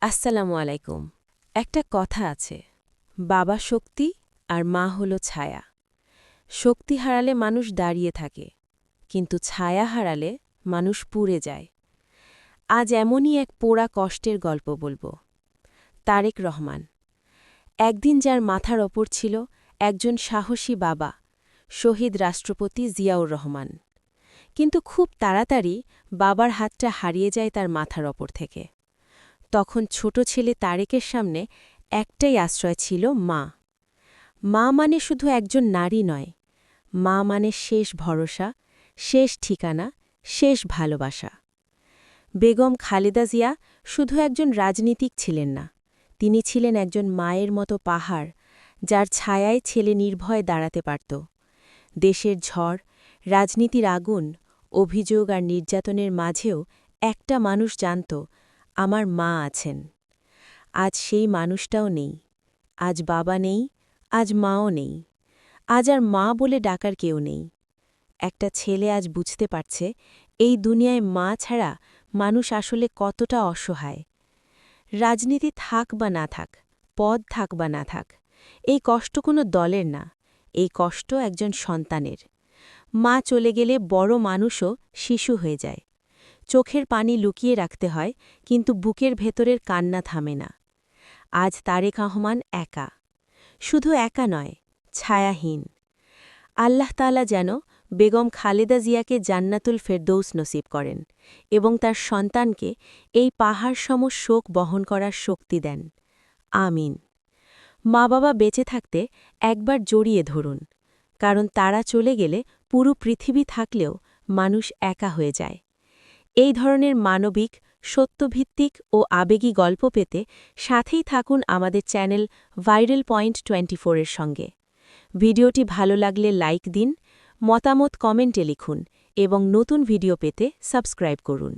আসসালামু আলাইকুম। একটা কথা আছে, বাবা শক্তি আর মা হলো ছায়া। শক্তি হারালে মানুষ দাঁড়িয়ে থাকে, কিন্তু ছায়া হারালে মানুষ পুড়ে যায়। আজ এমনই এক পোড়া কষ্টের গল্প বলবো। তারেক রহমান, একদিন যার মাথার ওপর ছিল একজন সাহসী বাবা, শহীদ রাষ্ট্রপতি জিয়াউর রহমান। কিন্তু খুব তাড়াতাড়ি বাবার হাতটা হারিয়ে যায় তার মাথার ওপর থেকে। তখন ছোট ছেলে তারেকের সামনে একটাই আশ্রয় ছিল, মা। মা মানে শুধু একজন নারী নয়, মা মানে শেষ ভরসা, শেষ ঠিকানা, শেষ ভালোবাসা। বেগম খালেদা জিয়া শুধু একজন রাজনীতিক ছিলেন না, তিনি ছিলেন একজন মায়ের মতো পাহাড়, যার ছায়ায় ছেলে নির্ভয়ে দাঁড়াতে পারত। দেশের ঝড়, রাজনীতির আগুন, অভিযোগ আর নির্যাতনের মাঝেও একটা মানুষ জানত, আমার মা আছেন। আজ সেই মানুষটাও নেই। আজ বাবা নেই, আজ মাও নেই। আজ আর মা বলে ডাকার কেউ নেই। একটা ছেলে আজ বুঝতে পারছে, এই দুনিয়ায় মা ছাড়া মানুষ আসলে কতটা অসহায়। রাজনীতি থাক বা না থাক, পদ থাক বা না থাক, এই কষ্ট কোনো দলের না, এই কষ্ট একজন সন্তানের। মা চলে গেলে বড় মানুষও শিশু হয়ে যায়। চোখের পানি লুকিয়ে রাখতে হয়, কিন্তু বুকের ভেতরের কান্না থামে না। আজ তারেক রহমান একা। শুধু একা নয়, ছায়াহীন। আল্লাহ তাআলা যেন বেগম খালেদা জিয়াকে জান্নাতুল ফেরদৌস নসিব করেন এবং তার সন্তানকে এই পাহাড়সম শোক বহন করার শক্তি দেন। আমিন। মা বাবা বেঁচে থাকতে একবার জড়িয়ে ধরুন, কারণ তারা চলে গেলে পুরো পৃথিবী থাকলেও মানুষ একা হয়ে যায়। এই ধরনের মানবিক, সত্যভিত্তিক ও আবেগী গল্প পেতে সাথেই থাকুন আমাদের চ্যানেল ভাইরাল পয়েন্ট 24 এর সঙ্গে। ভিডিওটি ভালো লাগলে লাইক দিন, মতামত কমেন্টে লিখুন এবং নতুন ভিডিও পেতে সাবস্ক্রাইব করুন।